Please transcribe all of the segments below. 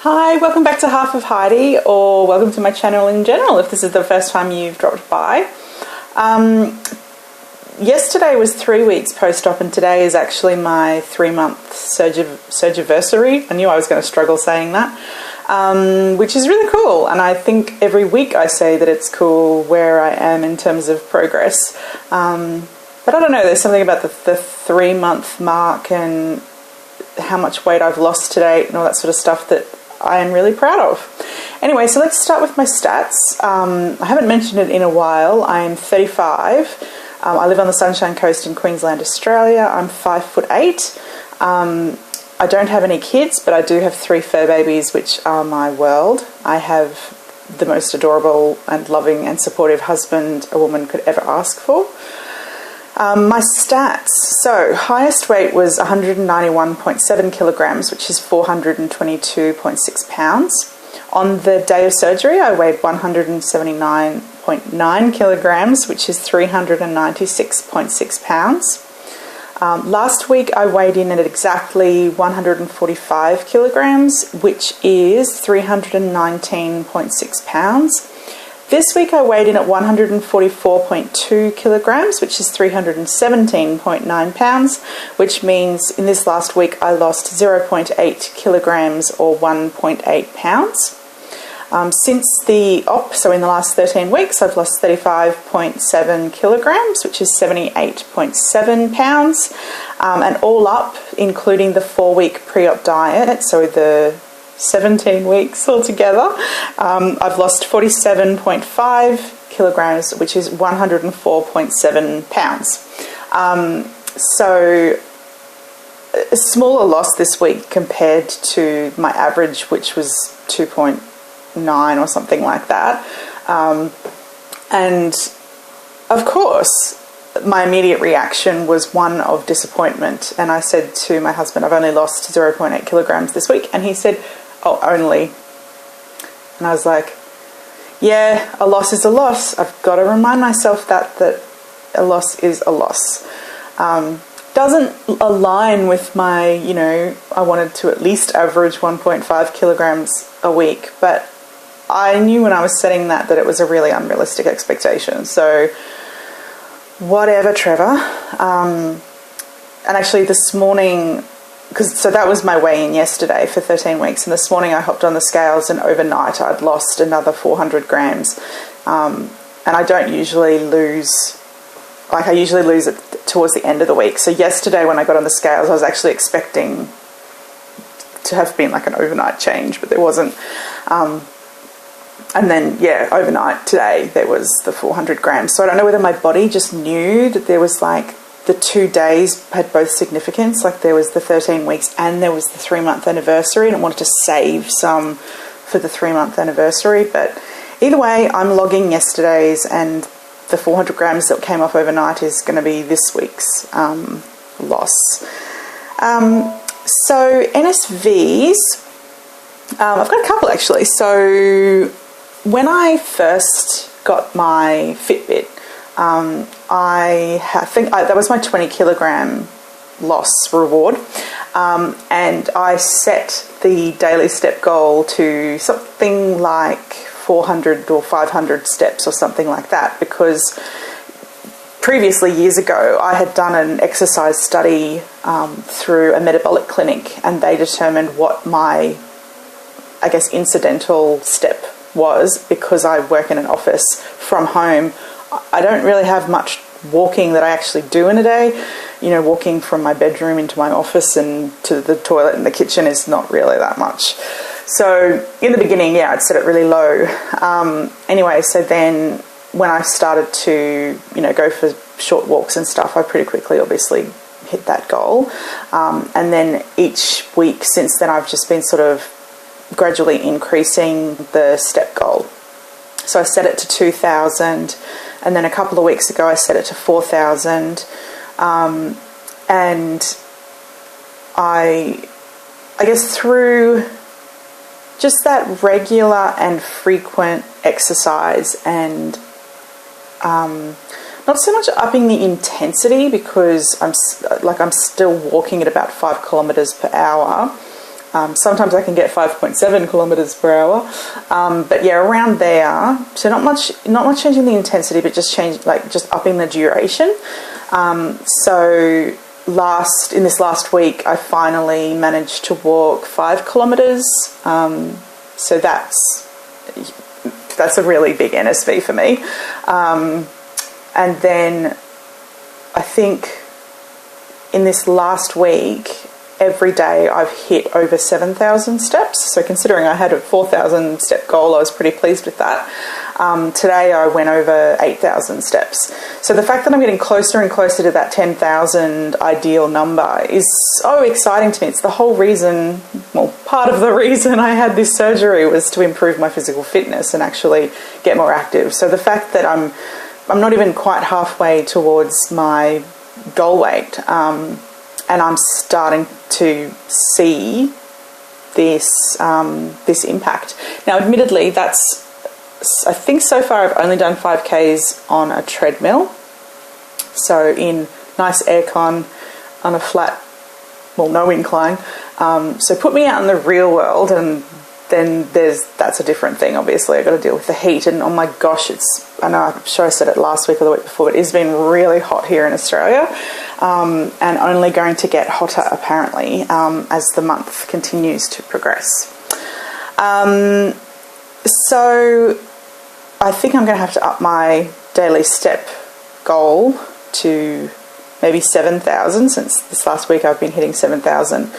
Hi, welcome back to Half of Heidi, or welcome to my channel in general if this is the first time you've dropped by. Yesterday was 3 weeks post-op and today is actually my 3-month surgiversary. I knew I was going to struggle saying that, which is really cool. And I think every week I say that it's cool where I am in terms of progress. But I don't know, there's something about the 3-month mark and how much weight I've lost to date and all that sort of stuff that I am really proud of. Anyway, so let's start with my stats. I haven't mentioned it in a while. I'm 35. I live on the Sunshine Coast in Queensland, Australia. I'm 5'8". I don't have any kids, but I do have 3 fur babies, which are my world. I have the most adorable and loving and supportive husband a woman could ever ask for. My stats, so highest weight was 191.7 kilograms, which is 422.6 pounds. On the day of surgery, I weighed 179.9 kilograms, which is 396.6 pounds. Last week, I weighed in at exactly 145 kilograms, which is 319.6 pounds. This week I weighed in at 144.2 kilograms, which is 317.9 pounds, which means in this last week I lost 0.8 kilograms or 1.8 pounds. Since the op, so in the last 13 weeks, I've lost 35.7 kilograms, which is 78.7 pounds. And all up, including the 4-week pre-op diet, so the 17 weeks altogether, I've lost 47.5 kilograms, which is 104.7 pounds. So a smaller loss this week compared to my average, which was 2.9 or something like that. And of course, my immediate reaction was one of disappointment. And I said to my husband, I've only lost 0.8 kilograms this week. And he said, oh, only. And I was like, yeah, a loss is a loss. I've got to remind myself that a loss is a loss. Doesn't align with my, I wanted to at least average 1.5 kilograms a week. But I knew when I was setting that it was a really unrealistic expectation. So whatever, Trevor. And actually this morning, so that was my weigh-in yesterday for 13 weeks, and this morning I hopped on the scales and overnight I'd lost another 400 grams. And I don't usually lose, I usually lose it towards the end of the week. So yesterday when I got on the scales, I was actually expecting to have been like an overnight change, but there wasn't. And then, yeah, overnight today there was the 400 grams. So I don't know whether my body just knew that there was like the 2 days had both significance, like there was the 13 weeks and there was the 3-month anniversary, and I wanted to save some for the 3-month anniversary. But either way, I'm logging yesterday's, and the 400 grams that came off overnight is going to be this week's loss. So NSVs, I've got a couple actually. So when I first got my Fitbit, I think that was my 20 kilogram loss reward, and I set the daily step goal to something like 400 or 500 steps or something like that, because previously, years ago, I had done an exercise study through a metabolic clinic, and they determined what my, I guess, incidental step was. Because I work in an office from home, I don't really have much walking that I actually do in a day. Walking from my bedroom into my office and to the toilet and the kitchen is not really that much. So in the beginning, yeah, I'd set it really low. Anyway, so then when I started to, go for short walks and stuff, I pretty quickly obviously hit that goal. And then each week since then, I've just been sort of gradually increasing the step goal. So I set it to 2,000, and then a couple of weeks ago I set it to 4,000, and I guess through just that regular and frequent exercise and not so much upping the intensity, because I'm still walking at about 5 kilometers per hour. Sometimes I can get 5.7 kilometres per hour, but yeah, around there. So not much changing the intensity, but just upping the duration. So in this last week, I finally managed to walk 5 kilometres. So that's a really big NSV for me. And then I think in this last week, every day I've hit over 7,000 steps. So considering I had a 4,000 step goal, I was pretty pleased with that. Today I went over 8,000 steps. So the fact that I'm getting closer and closer to that 10,000 ideal number is so exciting to me. It's the whole reason, well, part of the reason I had this surgery was to improve my physical fitness and actually get more active. So the fact that I'm not even quite halfway towards my goal weight, and I'm starting to see this impact. Now, admittedly, I think so far I've only done 5Ks on a treadmill. So in nice aircon on a flat, well, no incline. So put me out in the real world, and then that's a different thing. Obviously, I've got to deal with the heat, and oh my gosh, I know I'm sure I said it last week or the week before, but it's been really hot here in Australia, and only going to get hotter apparently as the month continues to progress. So I think I'm going to have to up my daily step goal to maybe 7,000, since this last week I've been hitting 7,000.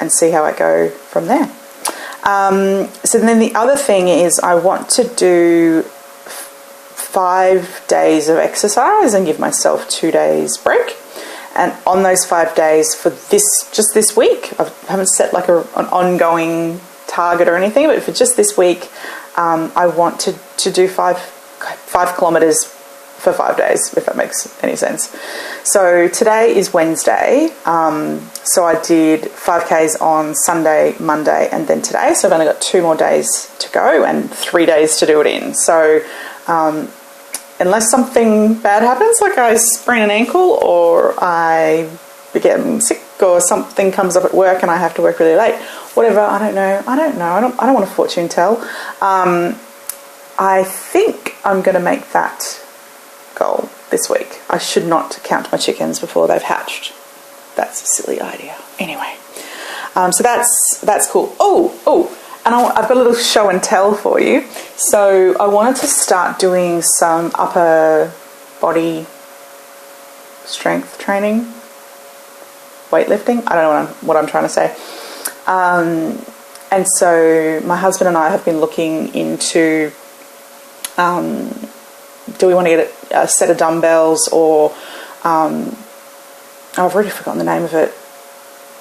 And see how I go from there. So then the other thing is I want to do 5 days of exercise and give myself 2 days break. And on those 5 days for just this week, I haven't set like an ongoing target or anything, but for just this week, I want to do 5 kilometres for 5 days, if that makes any sense. So today is Wednesday, so I did 5Ks on Sunday, Monday, and then today, so I've only got 2 more days to go and 3 days to do it in. So unless something bad happens, like I sprain an ankle or I get sick or something comes up at work and I have to work really late, whatever, I don't know, I don't want to fortune tell. I think I'm going to make that goal this week. I should not count my chickens before they've hatched. That's a silly idea. Anyway, so that's cool. Oh, and I've got a little show and tell for you. So I wanted to start doing some upper body strength training, weightlifting. I don't know what I'm trying to say. And so my husband and I have been looking into do we want to get a set of dumbbells or I've already forgotten the name of it.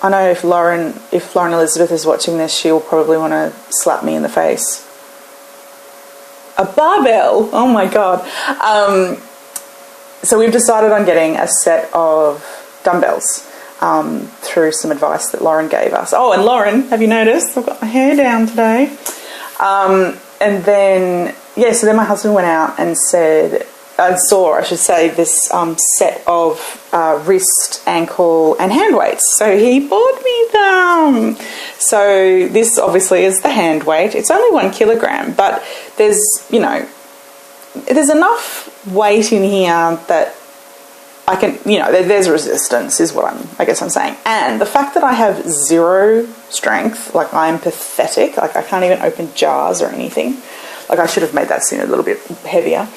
I know if Lauren Elizabeth is watching this, she'll probably want to slap me in the face. A barbell! Oh my god. So we've decided on getting a set of dumbbells through some advice that Lauren gave us. Oh, and Lauren, have you noticed? I've got my hair down today. And then, so then my husband went out and saw this set of wrist, ankle and hand weights. So he bought me them. So this obviously is the hand weight. It's only 1 kilogram, but there's enough weight in here that I can, there's resistance is what I'm saying. And the fact that I have 0 strength, like I'm pathetic, like I can't even open jars or anything. Like I should have made that scene a little bit heavier.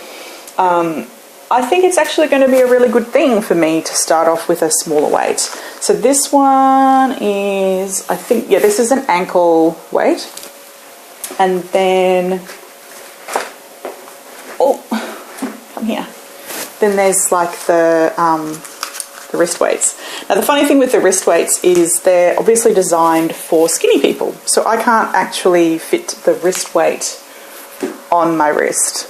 I think it's actually going to be a really good thing for me to start off with a smaller weight. So this one is, this is an ankle weight. And then, come here. Then there's like the wrist weights. Now the funny thing with the wrist weights is they're obviously designed for skinny people. So I can't actually fit the wrist weight on my wrist.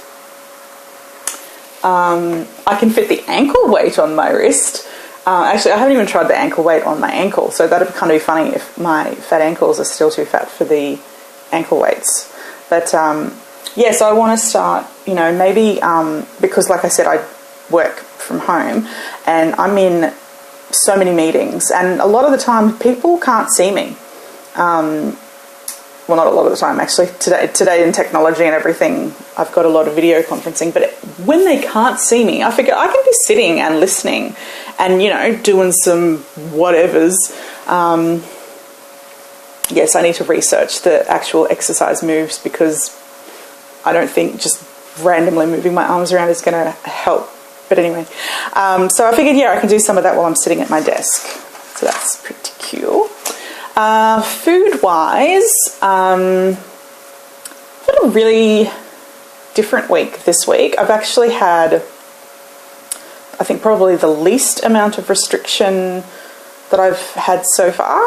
I can fit the ankle weight on my wrist. Actually, I haven't even tried the ankle weight on my ankle, so that'd kind of be funny if my fat ankles are still too fat for the ankle weights. But so I want to start, maybe because like I said, I work from home and I'm in so many meetings, and a lot of the time people can't see me. Well, not a lot of the time, actually. Today in technology and everything, I've got a lot of video conferencing. But when they can't see me, I figure I can be sitting and listening and, you know, doing some whatevers. Yes, I need to research the actual exercise moves, because I don't think just randomly moving my arms around is going to help. But anyway, so I figured, yeah, I can do some of that while I'm sitting at my desk. So that's pretty cool. Food-wise, I've had a really different week this week. I've actually had, I think, probably the least amount of restriction that I've had so far.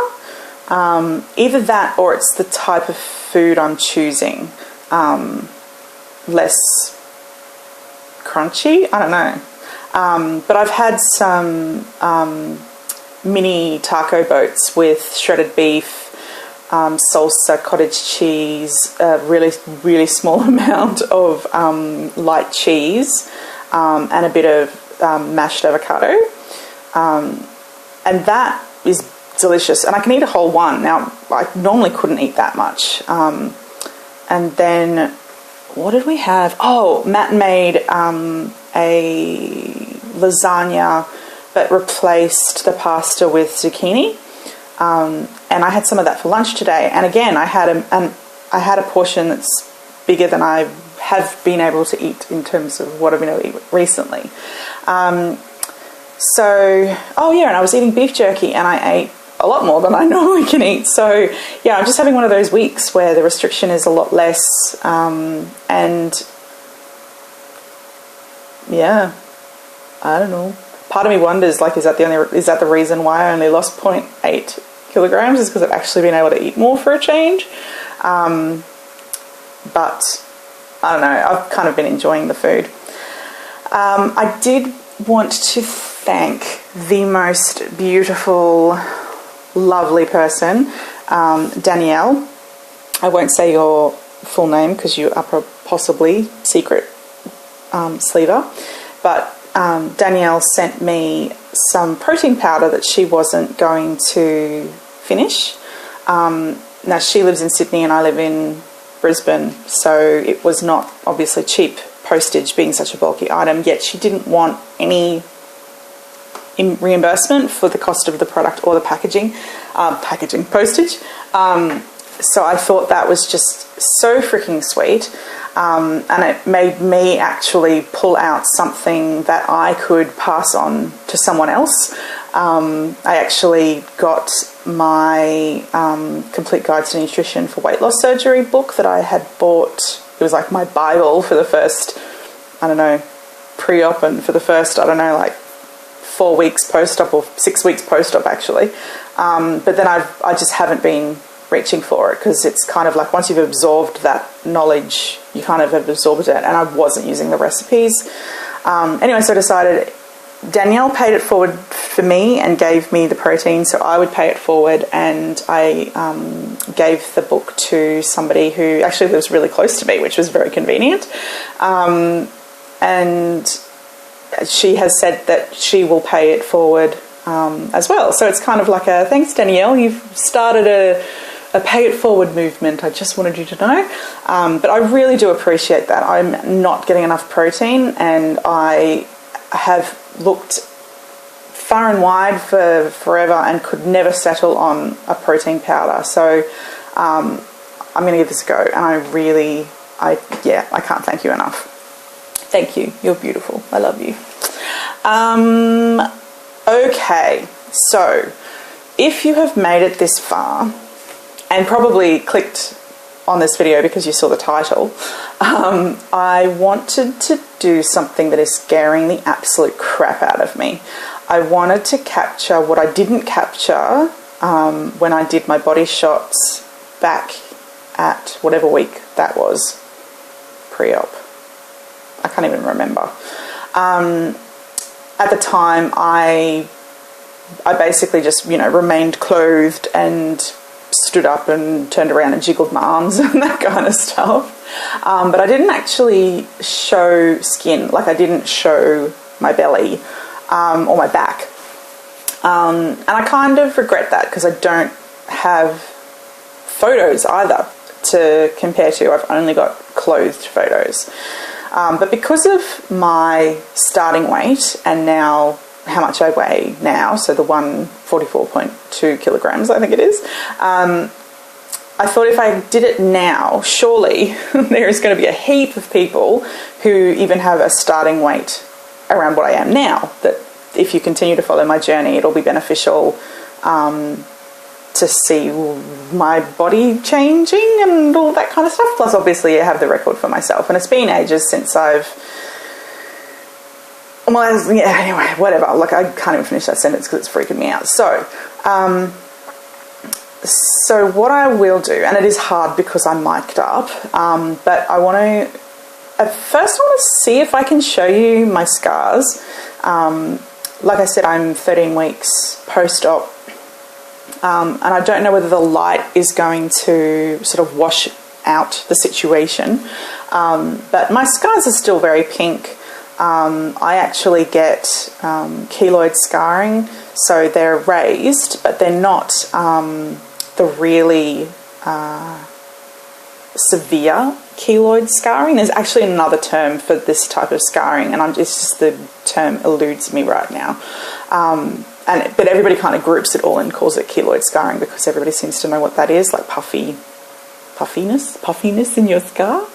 Either that or it's the type of food I'm choosing. Less crunchy, I don't know. But I've had some mini taco boats with shredded beef, salsa, cottage cheese, a really, really small amount of light cheese, and a bit of mashed avocado. And that is delicious. And I can eat a whole one. Now, I normally couldn't eat that much. And then, what did we have? Oh, Matt made a lasagna but replaced the pasta with zucchini, and I had some of that for lunch today. And again, I had a portion that's bigger than I have been able to eat in terms of what I've been able to eat recently. And I was eating beef jerky, and I ate a lot more than I normally can eat. So yeah, I'm just having one of those weeks where the restriction is a lot less, and yeah, I don't know. Part of me wonders, like, is that the reason why I only lost 0.8 kilograms? Is because I've actually been able to eat more for a change. But I don't know. I've kind of been enjoying the food. I did want to thank the most beautiful, lovely person, Danielle. I won't say your full name because you are possibly secret sleever, but Danielle sent me some protein powder that she wasn't going to finish. Now, she lives in Sydney and I live in Brisbane, so it was not obviously cheap postage being such a bulky item, yet she didn't want any reimbursement for the cost of the product or the packaging postage. So I thought that was just so freaking sweet. And it made me actually pull out something that I could pass on to someone else. I actually got my Complete Guide to Nutrition for Weight Loss Surgery book that I had bought. It was like my Bible for the first, I don't know, pre-op, and for the first, I don't know, like 4 weeks post-op or 6 weeks post-op actually. But then I just haven't been reaching for it, because it's kind of like once you've absorbed that knowledge, you kind of have absorbed it, and I wasn't using the recipes. Anyway, so I decided Danielle paid it forward for me and gave me the protein, so I would pay it forward, and I gave the book to somebody who actually lives really close to me, which was very convenient. And she has said that she will pay it forward as well. So it's kind of like a thanks, Danielle, you've started a pay it forward movement. I just wanted you to know. But I really do appreciate that. I'm not getting enough protein, and I have looked far and wide for forever and could never settle on a protein powder. So I'm going to give this a go, and I can't thank you enough. Thank you. You're beautiful. I love you. Okay, so if you have made it this far and probably clicked on this video because you saw the title, I wanted to do something that is scaring the absolute crap out of me. I wanted to capture what I didn't capture when I did my body shots back at whatever week that was, pre-op. I can't even remember. At the time, I basically just, remained clothed and stood up and turned around and jiggled my arms and that kind of stuff. But I didn't actually show skin. Like, I didn't show my belly or my back. And I kind of regret that because I don't have photos either to compare to. I've only got clothed photos. But because of my starting weight and now how much I weigh now, so the 144.2 kilograms, I think it is, I thought if I did it now, surely there is going to be a heap of people who even have a starting weight around what I am now, that if you continue to follow my journey, it'll be beneficial to see my body changing and all that kind of stuff. Plus, obviously, I have the record for myself, and it's been ages since anyway, whatever. Like, I can't even finish that sentence because it's freaking me out. So what I will do, and it is hard because I'm mic'd up, but I want to, at first I want to see if I can show you my scars. Like I said, I'm 13 weeks post-op, and I don't know whether the light is going to sort of wash out the situation, but my scars are still very pink. I actually get keloid scarring, so they're raised, but they're not the really severe keloid scarring. There's actually another term for this type of scarring, and it's just the term eludes me right now. But everybody kind of groups it all and calls it keloid scarring because everybody seems to know what that is, like puffiness in your scar.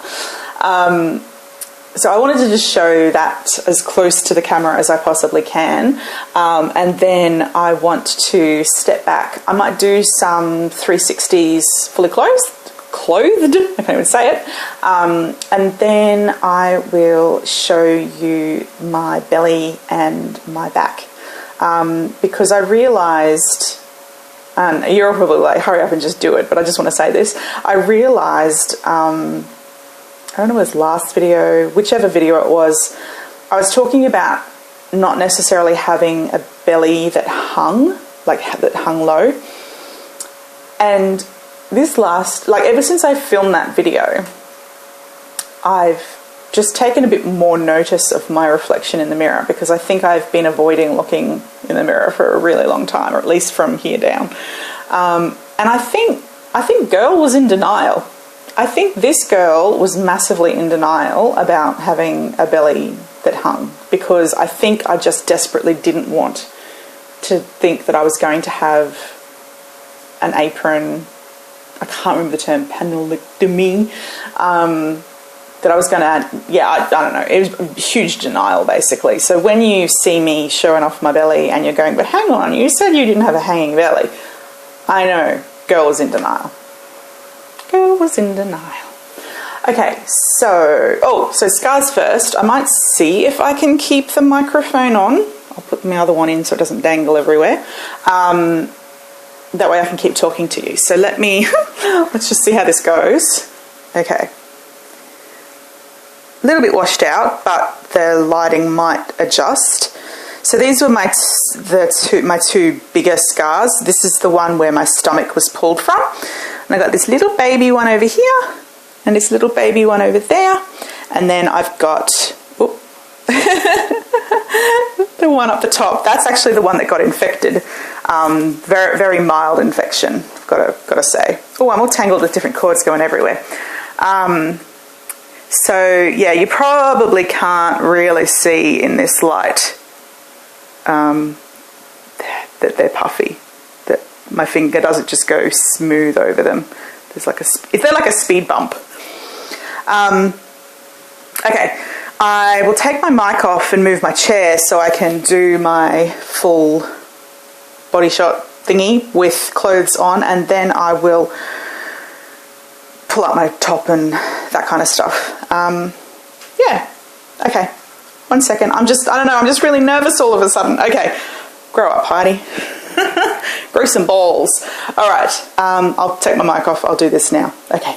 So I wanted to just show that as close to the camera as I possibly can. And then I want to step back. I might do some 360s fully clothed, I can't even say it. And then I will show you my belly and my back. Because I realised, and you're probably like, hurry up and just do it, but I just want to say this. I realised, I don't know, it was last video, whichever video it was, I was talking about not necessarily having a belly that hung low. And this ever since I filmed that video, I've just taken a bit more notice of my reflection in the mirror, because I think I've been avoiding looking in the mirror for a really long time, or at least from here down. And I think girl was in denial. I think this girl was massively in denial about having a belly that hung, because I think I just desperately didn't want to think that I was going to have an apron. I can't remember the term, panellectomy. That I was going to add, I don't know. It was huge denial, basically. So when you see me showing off my belly and you're going, but hang on, you said you didn't have a hanging belly. I know, girl was in denial. Girl was in denial. Okay, so scars first. I might see if I can keep the microphone on. I'll put my other one in so it doesn't dangle everywhere. That way I can keep talking to you. So let's just see how this goes. Okay. A little bit washed out, but the lighting might adjust. So these were my two bigger scars. This is the one where my stomach was pulled from. And I got this little baby one over here and this little baby one over there. And then I've got the one up the top. That's actually the one that got infected. Very, very mild infection, gotta say. Oh, I'm all tangled with different cords going everywhere. So yeah, you probably can't really see in this light that they're puffy. That my finger doesn't just go smooth over them. They're like a speed bump. Okay, I will take my mic off and move my chair so I can do my full body shot thingy with clothes on, and then I will pull up my top and that kind of stuff. Yeah. Okay. 1 second. I don't know. I'm just really nervous all of a sudden. Okay. Grow up, Heidi. Grow some balls. All right. I'll take my mic off. I'll do this now. Okay.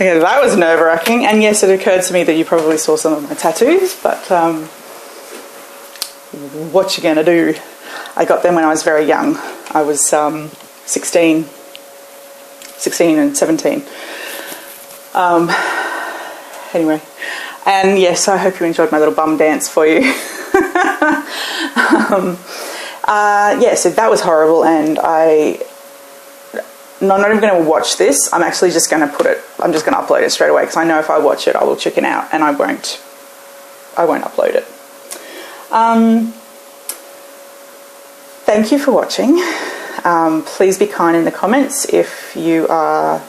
Okay, that was nerve-wracking. And yes, it occurred to me that you probably saw some of my tattoos, but what you gonna do? I got them when I was very young. I was 16 and 17. Anyway, and yes, I hope you enjoyed my little bum dance for you. Yeah, so that was horrible, and I'm not even going to watch this. I'm actually just going to I'm just going to upload it straight away, because I know if I watch it I will chicken out and I won't upload it. Thank you for watching. Please be kind in the comments if you are,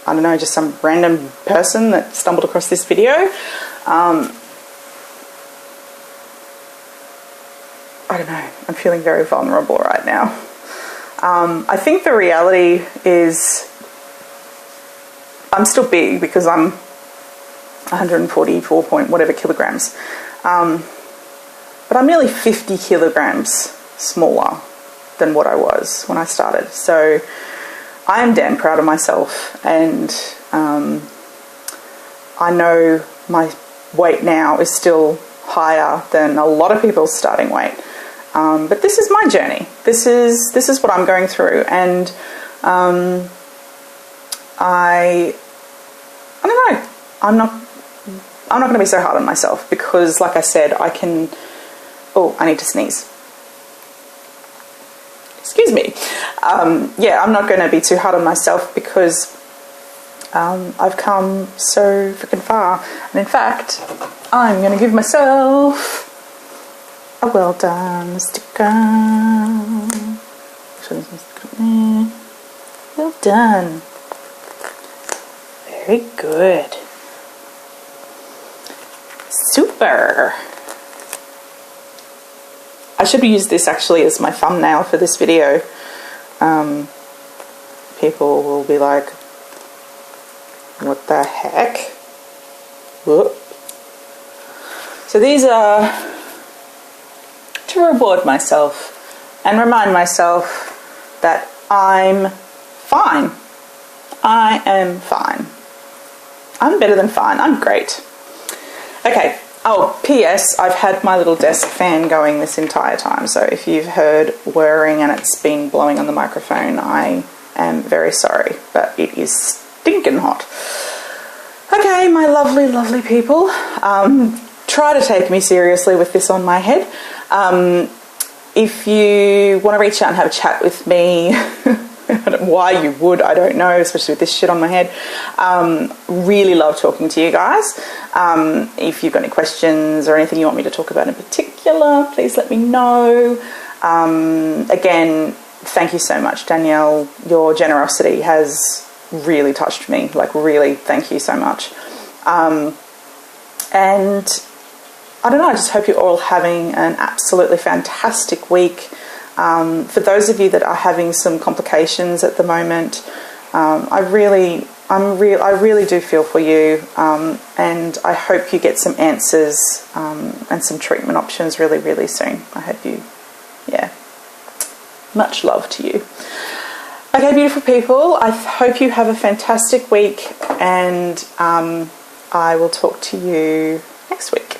I don't know, just some random person that stumbled across this video. I don't know, I'm feeling very vulnerable right now. I think the reality is I'm still big because I'm 144 point whatever kilograms. But I'm nearly 50 kilograms smaller than what I was when I started. So I am damn proud of myself, and I know my weight now is still higher than a lot of people's starting weight. But this is my journey. This is what I'm going through, and I don't know. I'm not going to be so hard on myself, because, like I said, I can. Oh, I need to sneeze. Excuse me. Yeah, I'm not going to be too hard on myself, because I've come so freaking far, and in fact, I'm going to give myself a well done sticker. Well done. Very good. Super. I should use this actually as my thumbnail for this video. People will be like, what the heck? Whoop. So these are to reward myself and remind myself that I'm fine. I am fine. I'm better than fine. I'm great. Okay. Oh, P.S. I've had my little desk fan going this entire time, so if you've heard whirring and it's been blowing on the microphone, I am very sorry, but it is stinking hot. Okay, my lovely, lovely people, try to take me seriously with this on my head. If you want to reach out and have a chat with me, why you would, I don't know, especially with this shit on my head. Really love talking to you guys. If you've got any questions or anything you want me to talk about in particular, please let me know. Again, thank you so much, Danielle. Your generosity has really touched me, like really, thank you so much. And I don't know, I just hope you're all having an absolutely fantastic week. For those of you that are having some complications at the moment, I really do feel for you, and I hope you get some answers and some treatment options really, really soon. I hope you, yeah, much love to you. Okay, beautiful people, I hope you have a fantastic week, and I will talk to you next week.